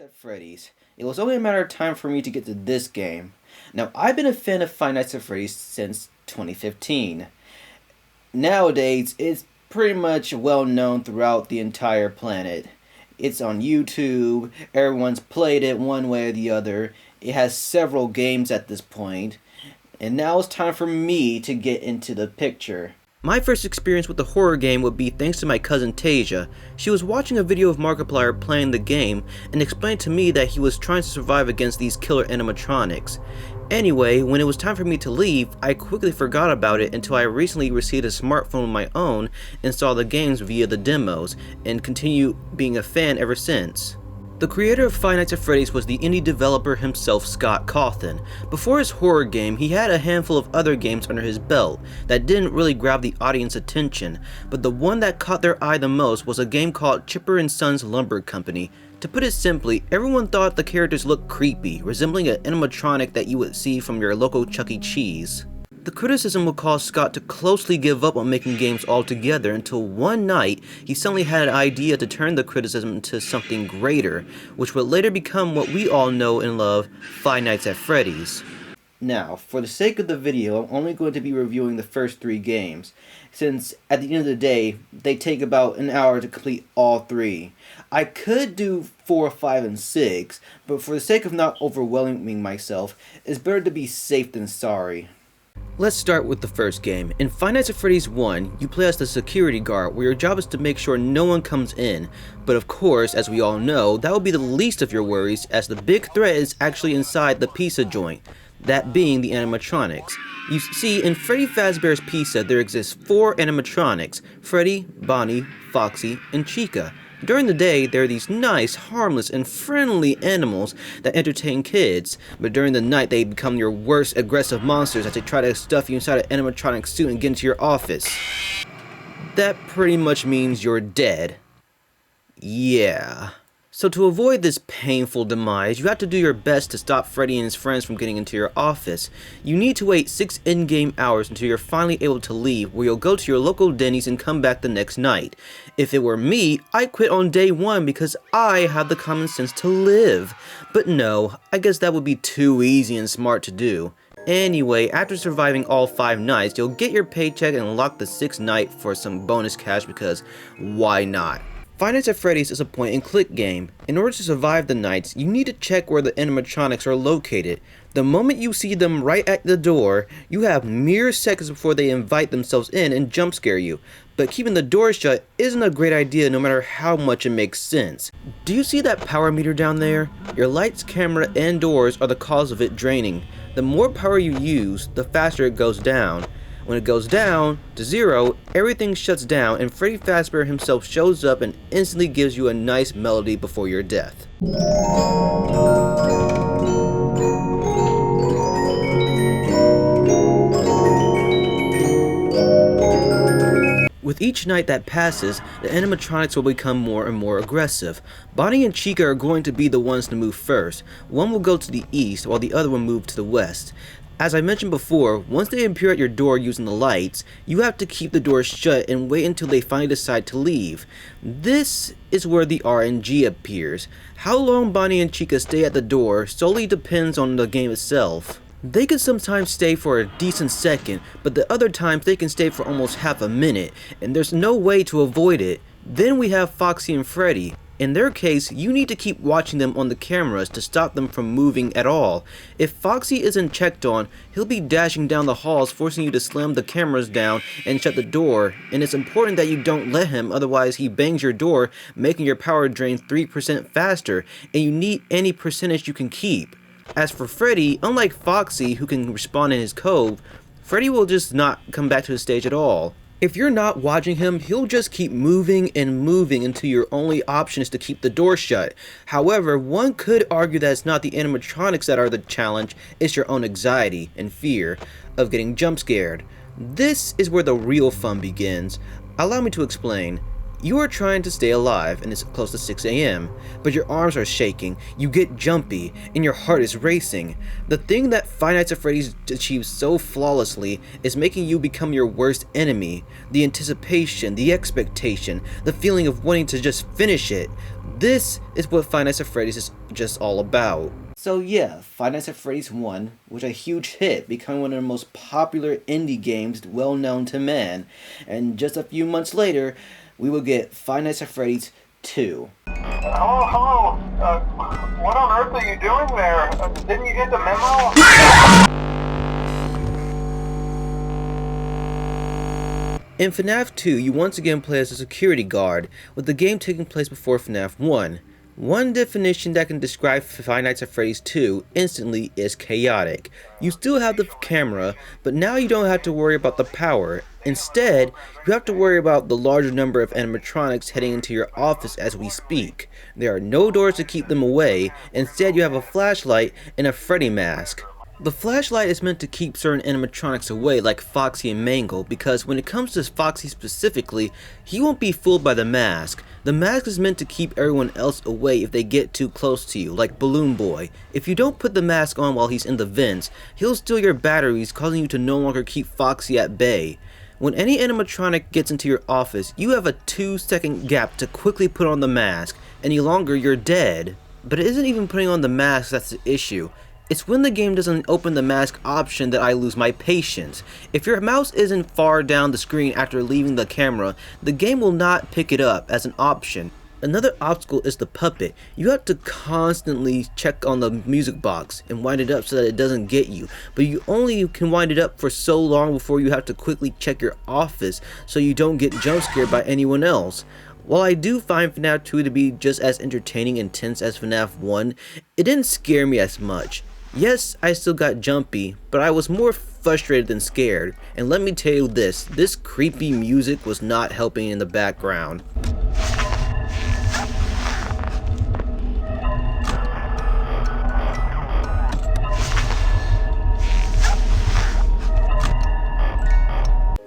at Freddy's. It was only a matter of time for me to get to this game. Now, I've been a fan of Five Nights at Freddy's since 2015. Nowadays, it's pretty much well known throughout the entire planet. It's on YouTube, everyone's played it one way or the other. It has several games at this point. And now it's time for me to get into the picture. My first experience with the horror game would be thanks to my cousin Tasia. She was watching a video of Markiplier playing the game and explained to me that he was trying to survive against these killer animatronics. Anyway, when it was time for me to leave, I quickly forgot about it until I recently received a smartphone of my own and saw the games via the demos, and continue being a fan ever since. The creator of Five Nights at Freddy's was the indie developer himself, Scott Cawthon. Before his horror game, he had a handful of other games under his belt that didn't really grab the audience attention, but the one that caught their eye the most was a game called Chipper & Sons Lumber Company. To put it simply, everyone thought the characters looked creepy, resembling an animatronic that you would see from your local Chuck E. Cheese. The criticism would cause Scott to closely give up on making games altogether until one night he suddenly had an idea to turn the criticism into something greater, which would later become what we all know and love, Five Nights at Freddy's. Now, for the sake of the video, I'm only going to be reviewing the first 3 games, since at the end of the day, they take about an hour to complete all 3. I could do 4, 5, and 6, but for the sake of not overwhelming myself, it's better to be safe than sorry. Let's start with the first game. In Five Nights at Freddy's 1, you play as the security guard, where your job is to make sure no one comes in. But of course, as we all know, that will be the least of your worries, as the big threat is actually inside the pizza joint, that being the animatronics. You see, in Freddy Fazbear's Pizza, there exists 4 animatronics: Freddy, Bonnie, Foxy, and Chica. During the day, there are these nice, harmless, and friendly animals that entertain kids, but during the night they become your worst aggressive monsters as they try to stuff you inside an animatronic suit and get into your office. That pretty much means you're dead. Yeah. So to avoid this painful demise, you have to do your best to stop Freddy and his friends from getting into your office. You need to wait 6 in-game hours until you're finally able to leave, where you'll go to your local Denny's and come back the next night. If it were me, I'd quit on day 1 because I have the common sense to live. But no, I guess that would be too easy and smart to do. Anyway, after surviving all 5 nights, you'll get your paycheck and unlock the 6th night for some bonus cash because why not? Five Nights at Freddy's is a point-and-click game. In order to survive the nights, you need to check where the animatronics are located. The moment you see them right at the door, you have mere seconds before they invite themselves in and jump scare you. But keeping the door shut isn't a great idea no matter how much it makes sense. Do you see that power meter down there? Your lights, camera, and doors are the cause of it draining. The more power you use, the faster it goes down. When it goes down to 0, everything shuts down and Freddy Fazbear himself shows up and instantly gives you a nice melody before your death. With each night that passes, the animatronics will become more and more aggressive. Bonnie and Chica are going to be the ones to move first. One will go to the east while the other will move to the west. As I mentioned before, once they appear at your door using the lights, you have to keep the door shut and wait until they finally decide to leave. This is where the RNG appears. How long Bonnie and Chica stay at the door solely depends on the game itself. They can sometimes stay for a decent second, but the other times they can stay for almost half a minute, and there's no way to avoid it. Then we have Foxy and Freddy. In their case, you need to keep watching them on the cameras to stop them from moving at all. If Foxy isn't checked on, he'll be dashing down the halls, forcing you to slam the cameras down and shut the door, and it's important that you don't let him, otherwise he bangs your door, making your power drain 3% faster, and you need any percentage you can keep. As for Freddy, unlike Foxy, who can respawn in his cove, Freddy will just not come back to the stage at all. If you're not watching him, he'll just keep moving and moving until your only option is to keep the door shut. However, one could argue that it's not the animatronics that are the challenge, it's your own anxiety and fear of getting jump scared. This is where the real fun begins. Allow me to explain. You are trying to stay alive and it's close to 6 a.m., but your arms are shaking, you get jumpy, and your heart is racing. The thing that Five Nights at Freddy's achieves so flawlessly is making you become your worst enemy. The anticipation, the expectation, the feeling of wanting to just finish it. This is what Five Nights at Freddy's is just all about. So yeah, Five Nights at Freddy's 1 was a huge hit, becoming one of the most popular indie games well known to man. And just a few months later, we will get Five Nights at Freddy's 2. Hello. What on earth are you doing there? Didn't you get the memo? In FNAF 2, you once again play as a security guard, with the game taking place before FNAF 1. One definition that can describe Five Nights at Freddy's 2 instantly is chaotic. You still have the camera, but now you don't have to worry about the power. Instead, you have to worry about the larger number of animatronics heading into your office as we speak. There are no doors to keep them away. Instead, you have a flashlight and a Freddy mask. The flashlight is meant to keep certain animatronics away, like Foxy and Mangle, because when it comes to Foxy specifically, he won't be fooled by the mask. The mask is meant to keep everyone else away if they get too close to you, like Balloon Boy. If you don't put the mask on while he's in the vents, he'll steal your batteries, causing you to no longer keep Foxy at bay. When any animatronic gets into your office, you have a 2-second gap to quickly put on the mask. Any longer, you're dead. But it isn't even putting on the mask that's the issue. It's when the game doesn't open the mask option that I lose my patience. If your mouse isn't far down the screen after leaving the camera, the game will not pick it up as an option. Another obstacle is the puppet. You have to constantly check on the music box and wind it up so that it doesn't get you. But you only can wind it up for so long before you have to quickly check your office so you don't get jump scared by anyone else. While I do find FNAF 2 to be just as entertaining and tense as FNAF 1, it didn't scare me as much. Yes, I still got jumpy, but I was more frustrated than scared. And let me tell you this creepy music was not helping in the background.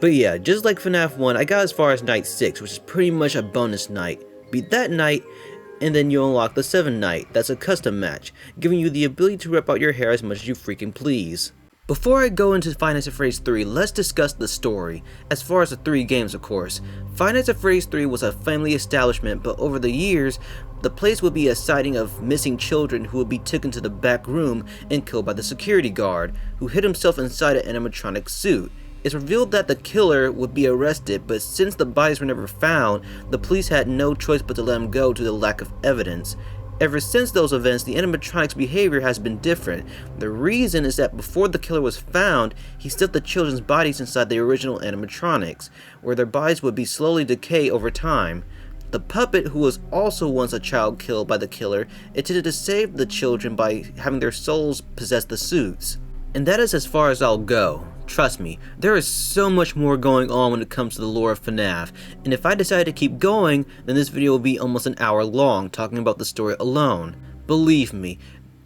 But yeah, just like FNAF 1, I got as far as night 6, which is pretty much a bonus night. Beat that night, and then you unlock the 7th night. That's a custom match, giving you the ability to rip out your hair as much as you freaking please. Before I go into Five Nights at Freddy's 3, let's discuss the story. As far as the 3 games, of course. Five Nights at Freddy's 3 was a family establishment, but over the years, the place would be a sighting of missing children who would be taken to the back room and killed by the security guard, who hid himself inside an animatronic suit. It's revealed that the killer would be arrested, but since the bodies were never found, the police had no choice but to let him go due to the lack of evidence. Ever since those events, the animatronic's behavior has been different. The reason is that before the killer was found, he stuffed the children's bodies inside the original animatronics, where their bodies would be slowly decay over time. The puppet, who was also once a child killed by the killer, intended to save the children by having their souls possess the suits. And that is as far as I'll go. Trust me, there is so much more going on when it comes to the lore of FNAF, and if I decide to keep going, then this video will be almost an hour long talking about the story alone. Believe me,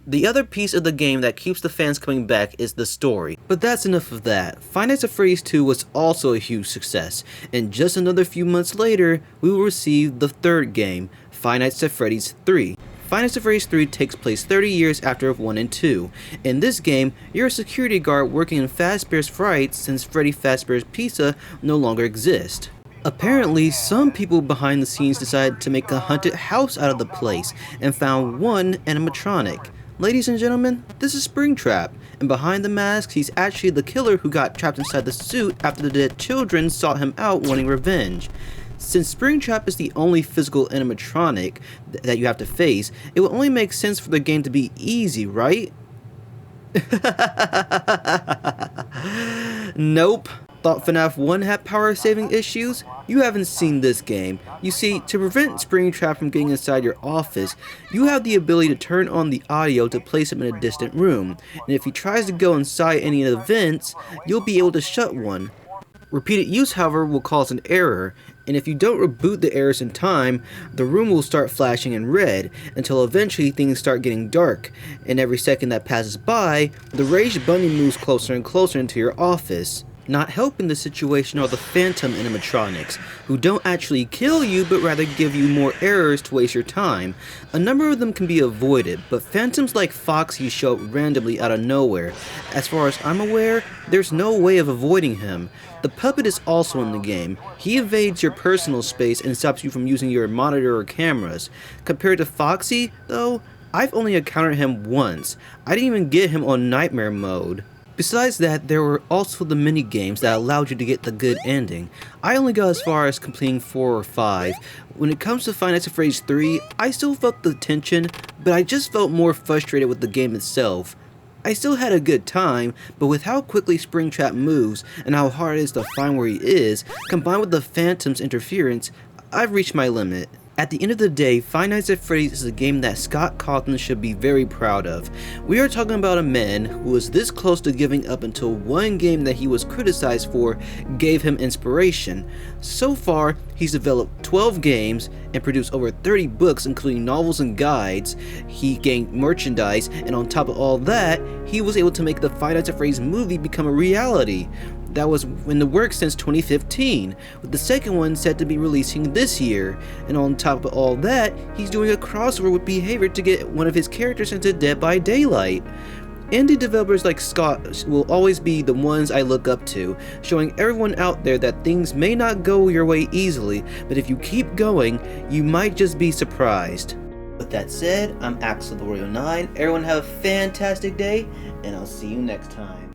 the other piece of the game that keeps the fans coming back is the story. But that's enough of that. Five Nights at Freddy's 2 was also a huge success, and just another few months later, we will receive the 3rd game, Five Nights at Freddy's 3. Five Nights at Freddy's 3 takes place 30 years after 1 and 2. In this game, you're a security guard working in Fazbear's Frights since Freddy Fazbear's Pizza no longer exists. Apparently, some people behind the scenes decided to make a haunted house out of the place and found one animatronic. Ladies and gentlemen, this is Springtrap, and behind the mask, he's actually the killer who got trapped inside the suit after the dead children sought him out wanting revenge. Since Springtrap is the only physical animatronic that you have to face, it will only make sense for the game to be easy, right? Nope. Thought FNAF 1 had power saving issues? You haven't seen this game. You see, to prevent Springtrap from getting inside your office, you have the ability to turn on the audio to place him in a distant room, and if he tries to go inside any of the vents, you'll be able to shut one. Repeated use, however, will cause an error, and if you don't reboot the errors in time, the room will start flashing in red, until eventually things start getting dark, and every second that passes by, the Raged Bunny moves closer and closer into your office. Not helping the situation are the phantom animatronics, who don't actually kill you but rather give you more errors to waste your time. A number of them can be avoided, but phantoms like Foxy show up randomly out of nowhere. As far as I'm aware, there's no way of avoiding him. The puppet is also in the game. He invades your personal space and stops you from using your monitor or cameras. Compared to Foxy, though, I've only encountered him once. I didn't even get him on Nightmare mode. Besides that, there were also the mini games that allowed you to get the good ending. I only got as far as completing 4 or 5. When it comes to Five Nights at Freddy's 3, I still felt the tension, but I just felt more frustrated with the game itself. I still had a good time, but with how quickly Springtrap moves and how hard it is to find where he is, combined with the Phantom's interference, I've reached my limit. At the end of the day, Five Nights at Freddy's is a game that Scott Cawthon should be very proud of. We are talking about a man who was this close to giving up until one game that he was criticized for gave him inspiration. So far, he's developed 12 games and produced over 30 books including novels and guides. He gained merchandise, and on top of all that, he was able to make the Five Nights at Freddy's movie become a reality. That was in the works since 2015, with the second one set to be releasing this year. And on top of all that, he's doing a crossover with Behavior to get one of his characters into Dead by Daylight. Indie developers like Scott will always be the ones I look up to, showing everyone out there that things may not go your way easily, but if you keep going, you might just be surprised. With that said, I'm Axel the Warrior 9. Everyone have a fantastic day, and I'll see you next time.